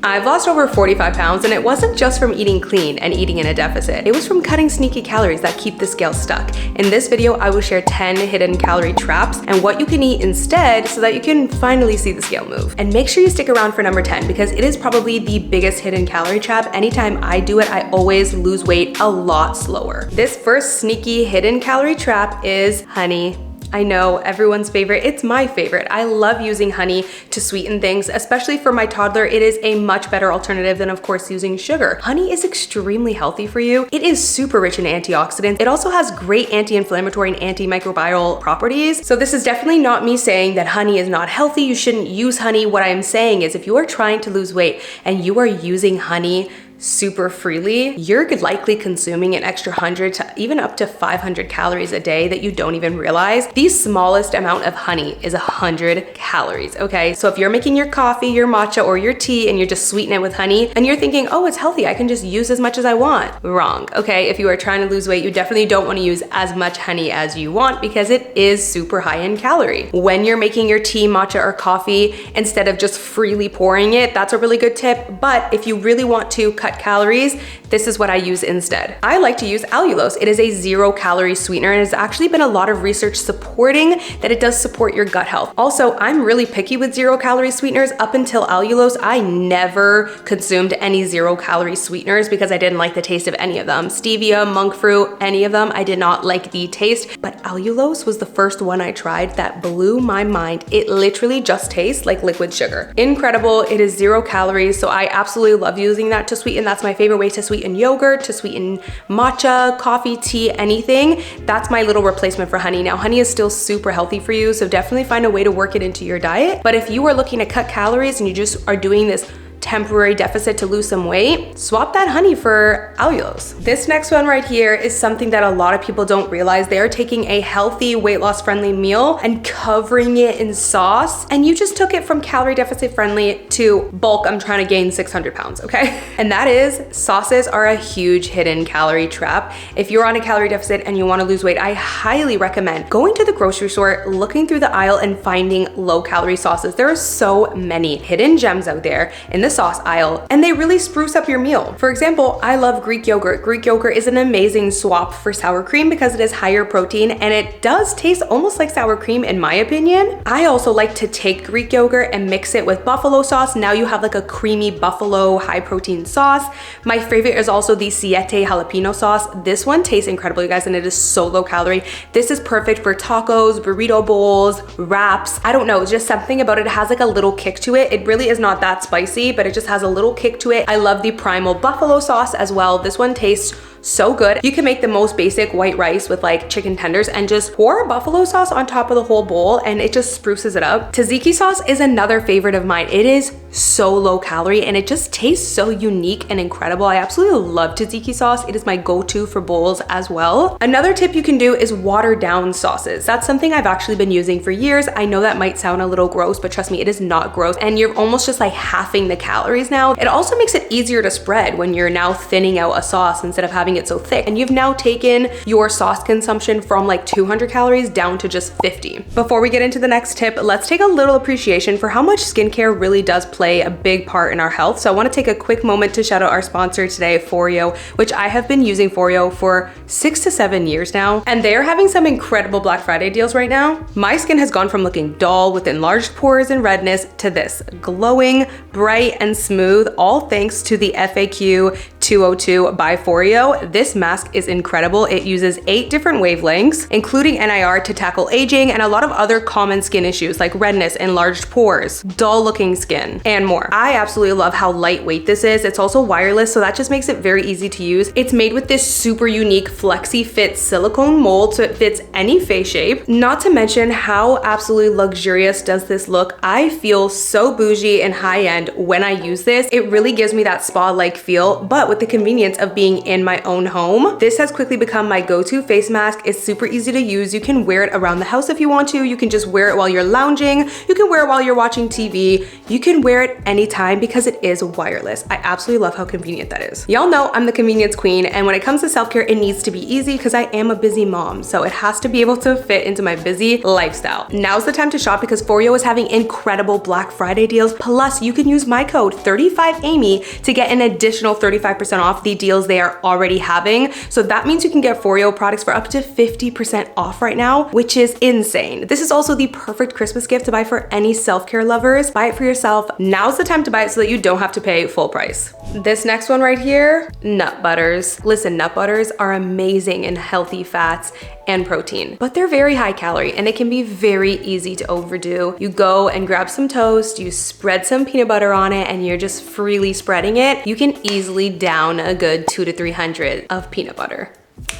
I've lost over 45 pounds, and it wasn't just from eating clean and eating in a deficit. It was from cutting sneaky calories that keep the scale stuck. In this video, I will share 10 hidden calorie traps and what you can eat instead so that you can finally see the scale move. And make sure you stick around for number 10 because it is probably the biggest hidden calorie trap. Anytime I do it, I always lose weight a lot slower. This first sneaky hidden calorie trap is honey. I know, everyone's favorite. It's my favorite. I love using honey to sweeten things, especially for my toddler. It is a much better alternative than, of course, using sugar. Honey is extremely healthy for you. It is super rich in antioxidants. It also has great anti-inflammatory and antimicrobial properties. So this is definitely not me saying that honey is not healthy. You shouldn't use honey. What I'm saying is if you are trying to lose weight and you are using honey super freely, you're likely consuming an extra 100 to even up to 500 calories a day that you don't even realize. The smallest amount of honey is 100 calories, okay? So if you're making your coffee, your matcha, or your tea and you're just sweetening it with honey and you're thinking, oh, it's healthy, I can just use as much as I want. Wrong, okay? If you are trying to lose weight, you definitely don't want to use as much honey as you want because it is super high in calorie. When you're making your tea, matcha, or coffee, instead of just freely pouring it, that's a really good tip. But if you really want to cut calories, this is what I use instead. I like to use allulose. It is a 0-calorie sweetener and there's actually been a lot of research supporting that it does support your gut health. Also, I'm really picky with 0-calorie sweeteners. Up until allulose, I never consumed any 0-calorie sweeteners because I didn't like the taste of any of them. Stevia, monk fruit, any of them, I did not like the taste, but allulose was the first one I tried that blew my mind. It literally just tastes like liquid sugar. Incredible. It is 0 calories, so I absolutely love using that to sweeten. That's my favorite way to sweeten yogurt, to sweeten matcha, coffee, tea, anything. That's my little replacement for honey. Now, honey is still super healthy for you, so definitely find a way to work it into your diet. But if you are looking to cut calories and you just are doing this temporary deficit to lose some weight, swap that honey for allulose. This next one right here is something that a lot of people don't realize. They are taking a healthy, weight loss friendly meal and covering it in sauce, and you just took it from calorie deficit friendly to bulk, I'm trying to gain 600 pounds, okay? And that is, sauces are a huge hidden calorie trap. If you're on a calorie deficit and you want to lose weight, I highly recommend going to the grocery store, looking through the aisle and finding low calorie sauces. There are so many hidden gems out there in the sauce aisle, and they really spruce up your meal. For example, I love Greek yogurt. Greek yogurt is an amazing swap for sour cream because it is higher protein and it does taste almost like sour cream in my opinion. I also like to take Greek yogurt and mix it with buffalo sauce. Now you have like a creamy buffalo high protein sauce. My favorite is also the Siete jalapeno sauce. This one tastes incredible, you guys, and it is so low calorie. This is perfect for tacos, burrito bowls, wraps. I don't know, it's just something about it. It has like a little kick to it. It really is not that spicy, but it just has a little kick to it. I love the primal buffalo sauce as well. This one tastes so good. You can make the most basic white rice with like chicken tenders and just pour buffalo sauce on top of the whole bowl and it just spruces it up. Tzatziki sauce is another favorite of mine. It is so low calorie and it just tastes so unique and incredible. I absolutely love tzatziki sauce. It is my go-to for bowls as well. Another tip you can do is water down sauces. That's something I've actually been using for years. I know that might sound a little gross, but trust me, it is not gross. And you're almost just like halving the calories now. It also makes it easier to spread when you're now thinning out a sauce instead of having it so thick. And you've now taken your sauce consumption from like 200 calories down to just 50. Before we get into the next tip, let's take a little appreciation for how much skincare really does play a big part in our health. So I want to take a quick moment to shout out our sponsor today, Foreo, which I have been using Foreo for 6 to 7 years now. And they are having some incredible Black Friday deals right now. My skin has gone from looking dull with enlarged pores and redness to this glowing, bright, and smooth, all thanks to the FAQ 202 by Foreo. This mask is incredible. It uses 8 different wavelengths, including NIR to tackle aging and a lot of other common skin issues like redness, enlarged pores, dull looking skin, and more. I absolutely love how lightweight this is. It's also wireless, so that just makes it very easy to use. It's made with this super unique flexi fit silicone mold, so it fits any face shape. Not to mention how absolutely luxurious does this look. I feel so bougie and high end when I use this. It really gives me that spa-like feel, but with with the convenience of being in my own home, this has quickly become my go-to face mask. It's super easy to use. You can wear it around the house if you want to. You can just wear it while you're lounging. You can wear it while you're watching TV. You can wear it anytime because it is wireless. I absolutely love how convenient that is. Y'all know I'm the convenience queen, and when it comes to self-care, it needs to be easy because I am a busy mom, so it has to be able to fit into my busy lifestyle. Now's the time to shop because Foreo is having incredible Black Friday deals. Plus, you can use my code 35Amy to get an additional 35% off the deals they are already having. So that means you can get Foreo products for up to 50% off right now, which is insane. This is also the perfect Christmas gift to buy for any self-care lovers. Buy it for yourself. Now's the time to buy it so that you don't have to pay full price. This next one right here, nut butters. Listen, nut butters are amazing in healthy fats and protein, but they're very high calorie and it can be very easy to overdo. You go and grab some toast, you spread some peanut butter on it, and you're just freely spreading it. You can easily down a good 200 to 300 of peanut butter.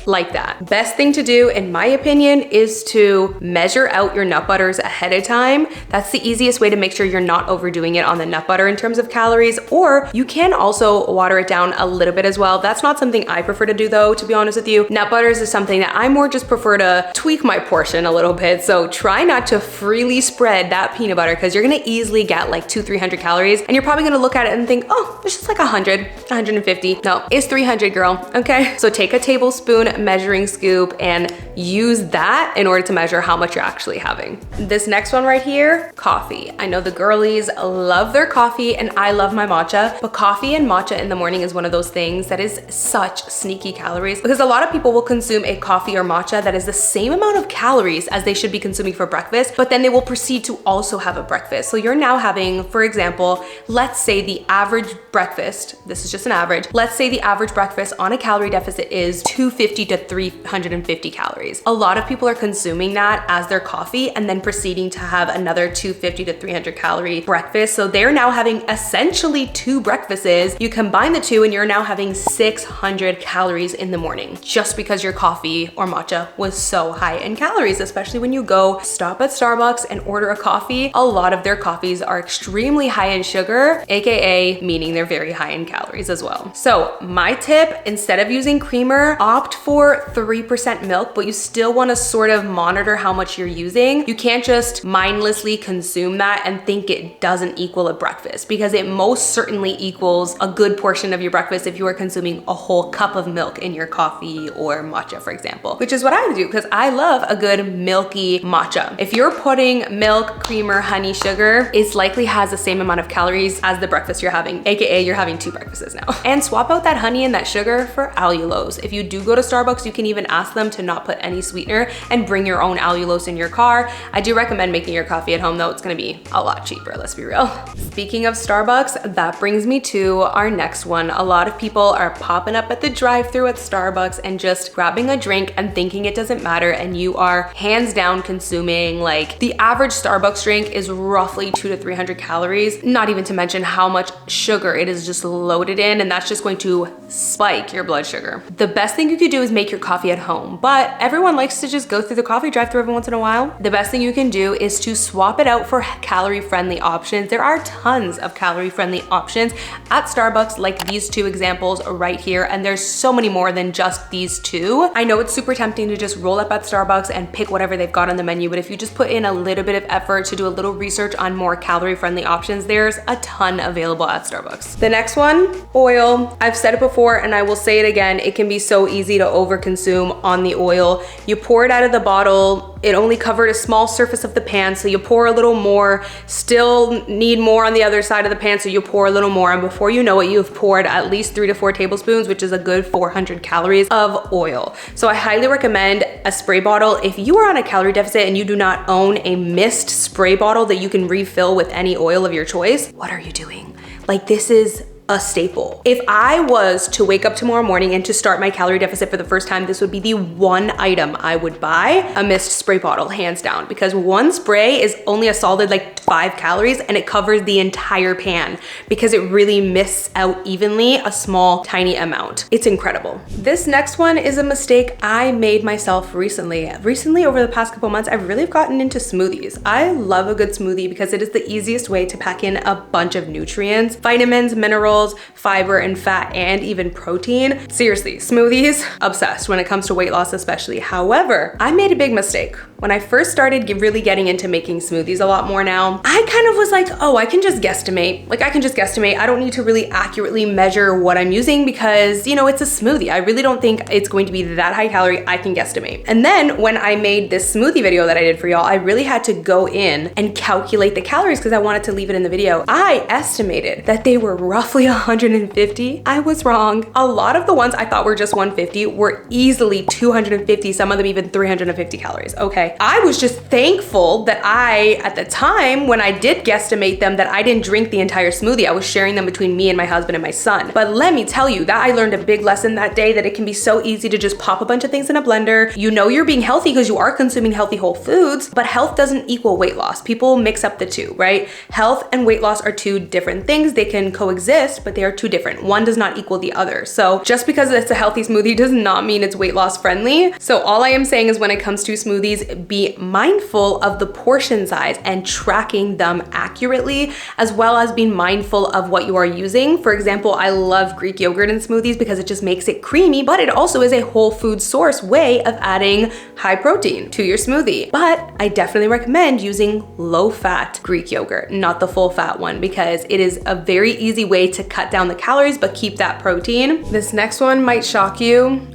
Like that. Best thing to do, in my opinion, is to measure out your nut butters ahead of time. That's the easiest way to make sure you're not overdoing it on the nut butter in terms of calories, or you can also water it down a little bit as well. That's not something I prefer to do though, to be honest with you. Nut butters is something that I more just prefer to tweak my portion a little bit. So try not to freely spread that peanut butter because you're gonna easily get like 200-300 calories, and you're probably gonna look at it and think, oh, it's just like 100, 150. No, it's 300, girl, okay? So take a tablespoon measuring scoop and use that in order to measure how much you're actually having. This next one right here, coffee. I know the girlies love their coffee and I love my matcha, but coffee and matcha in the morning is one of those things that is such sneaky calories because a lot of people will consume a coffee or matcha that is the same amount of calories as they should be consuming for breakfast, but then they will proceed to also have a breakfast. So you're now having, for example, let's say the average breakfast, this is just an average, let's say the average breakfast on a calorie deficit is 250 to 350 calories. A lot of people are consuming that as their coffee and then proceeding to have another 250 to 300 calorie breakfast. So they're now having essentially 2 breakfasts. You combine the 2 and you're now having 600 calories in the morning just because your coffee or matcha was so high in calories, especially when you go stop at Starbucks and order a coffee. A lot of their coffees are extremely high in sugar, AKA meaning they're very high in calories as well. So my tip, instead of using creamer, opt for 3% milk, but you still want to sort of monitor how much you're using. You can't just mindlessly consume that and think it doesn't equal a breakfast, because it most certainly equals a good portion of your breakfast if you are consuming a whole cup of milk in your coffee or matcha, for example, which is what I do because I love a good milky matcha. If you're putting milk, creamer, honey, sugar, it likely has the same amount of calories as the breakfast you're having, AKA you're having 2 breakfasts now. And swap out that honey and that sugar for allulose. If you do go to Starbucks, you can even ask them to not put any sweetener and bring your own allulose in your car. I do recommend making your coffee at home though. It's gonna be a lot cheaper, let's be real. Speaking of Starbucks, that brings me to our next one. A lot of people are popping up at the drive-thru at Starbucks and just grabbing a drink and thinking it doesn't matter, and you are hands down consuming, like, the average Starbucks drink is roughly 200 to 300 calories, not even to mention how much sugar it is just loaded in, and that's just going to spike your blood sugar. The best thing you could do is make your coffee at home, but everyone likes to just go through the coffee drive-thru every once in a while. The best thing you can do is to swap it out for calorie-friendly options. There are tons of calorie-friendly options at Starbucks, like these 2 examples right here, and there's so many more than just these 2. I know it's super tempting to just roll up at Starbucks and pick whatever they've got on the menu, but if you just put in a little bit of effort to do a little research on more calorie-friendly options, there's a ton available at Starbucks. The next one, oil. I've said it before and I will say it again, it can be so easy to overconsume on the oil. You pour it out of the bottle, it only covered a small surface of the pan, so you pour a little more, still need more on the other side of the pan, so you pour a little more, and before you know it, you've poured at least 3 to 4 tablespoons, which is a good 400 calories of oil. So I highly recommend a spray bottle. If you are on a calorie deficit and you do not own a mist spray bottle that you can refill with any oil of your choice, what are you doing? Like, this is a staple. If I was to wake up tomorrow morning and to start my calorie deficit for the first time, this would be the one item I would buy, a mist spray bottle, hands down, because one spray is only a solid like 5 calories and it covers the entire pan because it really mists out evenly a small, tiny amount. It's incredible. This next one is a mistake I made myself recently. Over the past couple months, I've really gotten into smoothies. I love a good smoothie because it is the easiest way to pack in a bunch of nutrients, vitamins, minerals, minerals, fiber and fat, and even protein. Seriously, smoothies, obsessed when it comes to weight loss especially. However, I made a big mistake. When I first started really getting into making smoothies a lot more now, I kind of was like, oh, I can just guesstimate. Like I can just guesstimate. I don't need to really accurately measure what I'm using because, you know, it's a smoothie. I really don't think it's going to be that high calorie. I can guesstimate. And then when I made this smoothie video that I did for y'all, I really had to go in and calculate the calories because I wanted to leave it in the video. I estimated that they were roughly 150. I was wrong. A lot of the ones I thought were just 150 were easily 250, some of them even 350 calories, okay? I was just thankful that at the time, when I did guesstimate them, that I didn't drink the entire smoothie. I was sharing them between me and my husband and my son. But let me tell you that I learned a big lesson that day, that it can be so easy to just pop a bunch of things in a blender. You know you're being healthy because you are consuming healthy whole foods, but health doesn't equal weight loss. People mix up the two, right? Health and weight loss are two different things. They can coexist, but they are two different. One does not equal the other. So just because it's a healthy smoothie does not mean it's weight loss friendly. So all I am saying is when it comes to smoothies, be mindful of the portion size and tracking them accurately, as well as being mindful of what you are using. For example, I love Greek yogurt in smoothies because it just makes it creamy, but it also is a whole food source way of adding high protein to your smoothie. But I definitely recommend using low fat Greek yogurt, not the full fat one, because it is a very easy way to cut down the calories but keep that protein. This next one might shock you.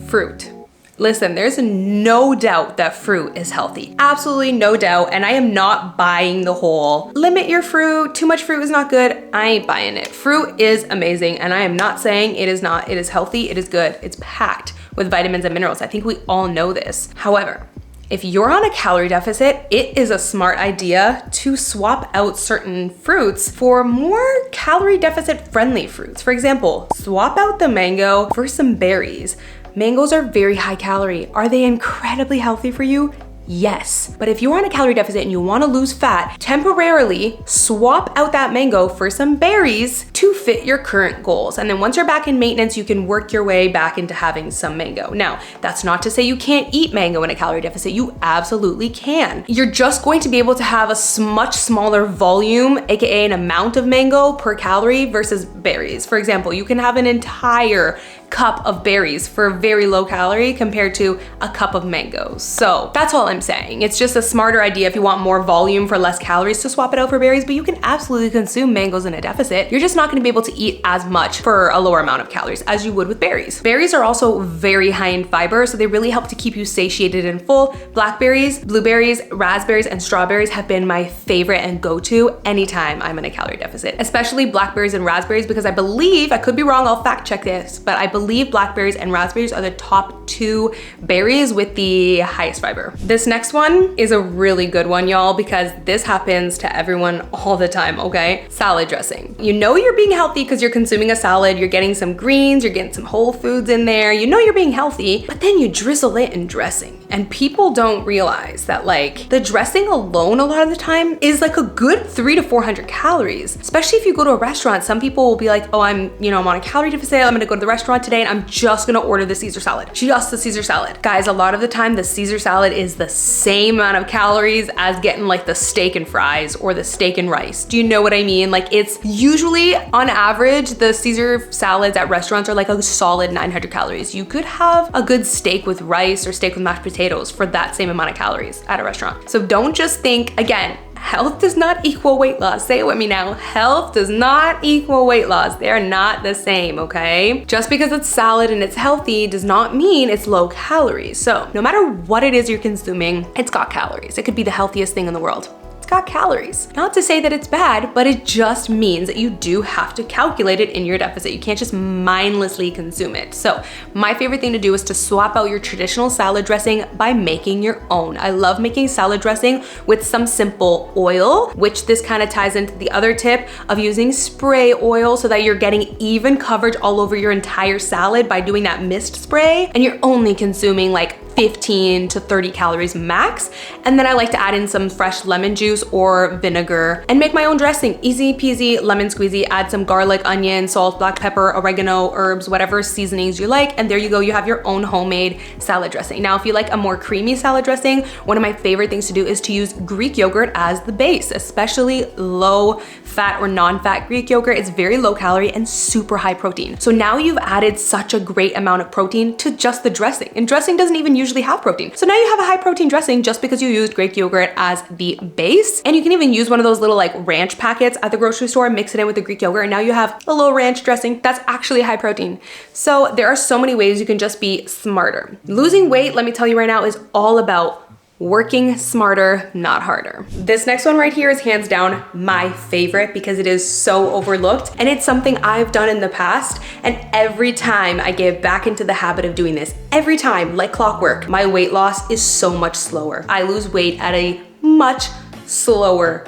Fruit. Listen, there's no doubt that fruit is healthy. Absolutely no doubt. And I am not buying the whole limit your fruit, too much fruit is not good. I ain't buying it. Fruit is amazing. And I am not saying it is not. It is healthy, it is good. It's packed with vitamins and minerals. I think we all know this. However, if you're on a calorie deficit, it is a smart idea to swap out certain fruits for more calorie deficit friendly fruits. For example, swap out the mango for some berries. Mangoes are very high calorie. Are they incredibly healthy for you? Yes. But if you're on a calorie deficit and you want to lose fat, temporarily swap out that mango for some berries to fit your current goals. And then once you're back in maintenance, you can work your way back into having some mango. Now, that's not to say you can't eat mango in a calorie deficit. You absolutely can. You're just going to be able to have a much smaller volume, aka an amount of mango per calorie versus berries. For example, you can have an entire cup of berries for very low calorie compared to a cup of mangoes. So that's all I'm saying. It's just a smarter idea if you want more volume for less calories to swap it out for berries, but you can absolutely consume mangoes in a deficit. You're just not gonna be able to eat as much for a lower amount of calories as you would with berries. Berries are also very high in fiber, so they really help to keep you satiated and full. Blackberries, blueberries, raspberries, and strawberries have been my favorite and go-to anytime I'm in a calorie deficit, especially blackberries and raspberries, because I believe, I could be wrong, I'll fact check this, but I believe blackberries and raspberries are the top 2 berries with the highest fiber. This next one is a really good one, y'all, because this happens to everyone all the time, okay? Salad dressing. You know you're being healthy because you're consuming a salad, you're getting some greens, you're getting some whole foods in there, you know you're being healthy, but then you drizzle it in dressing. And people don't realize that like the dressing alone a lot of the time is like a good 300 to 400 calories, especially if you go to a restaurant. Some people will be like, oh, I'm on a calorie deficit, I'm gonna go to the restaurant today and I'm just gonna order the Caesar salad, just the Caesar salad. Guys, a lot of the time the Caesar salad is the same amount of calories as getting like the steak and fries or the steak and rice. Do you know what I mean? Like it's usually on average, the Caesar salads at restaurants are like a solid 900 calories. You could have a good steak with rice or steak with mashed potatoes for that same amount of calories at a restaurant. So don't just think, again, health does not equal weight loss. Say it with me now. Health does not equal weight loss. They are not the same, okay? Just because it's salad and it's healthy does not mean it's low calories. So no matter what it is you're consuming, it's got calories. It could be the healthiest thing in the world. Got calories. Not to say that it's bad, but it just means that you do have to calculate it in your deficit. You can't just mindlessly consume it. So my favorite thing to do is to swap out your traditional salad dressing by making your own. I love making salad dressing with some simple oil, which this kind of ties into the other tip of using spray oil so that you're getting even coverage all over your entire salad by doing that mist spray, and you're only consuming like 15 to 30 calories max. And then I like to add in some fresh lemon juice or vinegar and make my own dressing. Easy peasy, lemon squeezy, add some garlic, onion, salt, black pepper, oregano, herbs, whatever seasonings you like. And there you go, you have your own homemade salad dressing. Now, if you like a more creamy salad dressing, one of my favorite things to do is to use Greek yogurt as the base, especially low fat or non-fat Greek yogurt. It's very low calorie and super high protein. So now you've added such a great amount of protein to just the dressing. And dressing doesn't even usually have protein. So now you have a high protein dressing just because you used Greek yogurt as the base. And you can even use one of those little like ranch packets at the grocery store, mix it in with the Greek yogurt, and now you have a little ranch dressing that's actually high protein. So there are so many ways you can just be smarter. Losing weight, let me tell you right now, is all about working smarter, not harder. This next one right here is hands down my favorite because it is so overlooked and it's something I've done in the past, and every time I get back into the habit of doing this, every time, like clockwork, my weight loss is so much slower. I lose weight at a much slower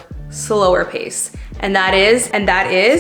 pace. And that is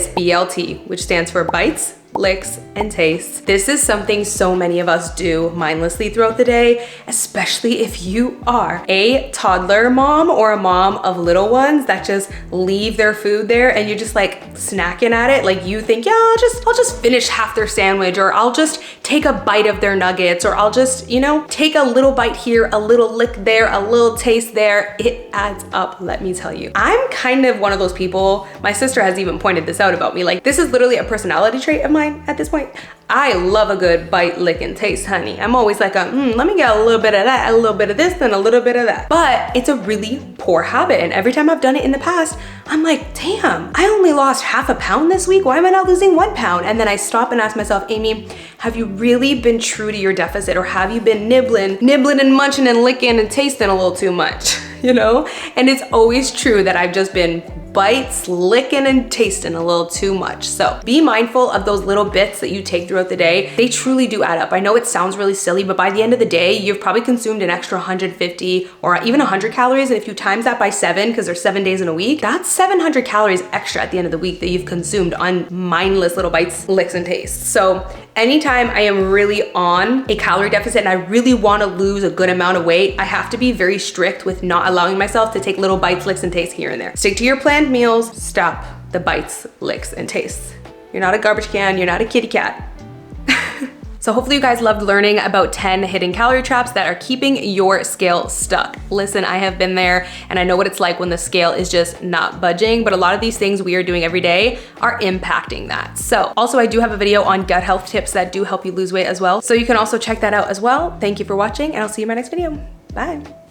BLT, which stands for bites, licks, and tastes. This is something so many of us do mindlessly throughout the day, especially if you are a toddler mom or a mom of little ones that just leave their food there and you're just like snacking at it. Like you think, yeah, I'll just finish half their sandwich, or I'll just take a bite of their nuggets, or I'll just, you know, take a little bite here, a little lick there, a little taste there. It adds up, let me tell you. I'm kind of one of those people, my sister has even pointed this out about me, like this is literally a personality trait of mine at this point. I love a good bite, lick, and taste, honey. I'm always like, let me get a little bit of that, a little bit of this, then a little bit of that. But it's a really poor habit. And every time I've done it in the past, I'm like, damn, I only lost half a pound this week. Why am I not losing 1 pound? And then I stop and ask myself, Amy, have you really been true to your deficit, or have you been nibbling and munching and licking and tasting a little too much? You know? And it's always true that I've just been bites, licking, and tasting a little too much. So be mindful of those little bits that you take throughout the day. They truly do add up. I know it sounds really silly, but by the end of the day, you've probably consumed an extra 150 or even 100 calories. And if you times that by 7, because there's 7 days in a week, that's 700 calories extra at the end of the week that you've consumed on mindless little bites, licks, and tastes. So anytime I am really on a calorie deficit and I really want to lose a good amount of weight, I have to be very strict with not allowing myself to take little bites, licks, and tastes here and there. Stick to your planned meals, stop the bites, licks, and tastes. You're not a garbage can, you're not a kitty cat. So hopefully you guys loved learning about 10 hidden calorie traps that are keeping your scale stuck. Listen, I have been there and I know what it's like when the scale is just not budging, but a lot of these things we are doing every day are impacting that. So also I do have a video on gut health tips that do help you lose weight as well. So you can also check that out as well. Thank you for watching and I'll see you in my next video. Bye.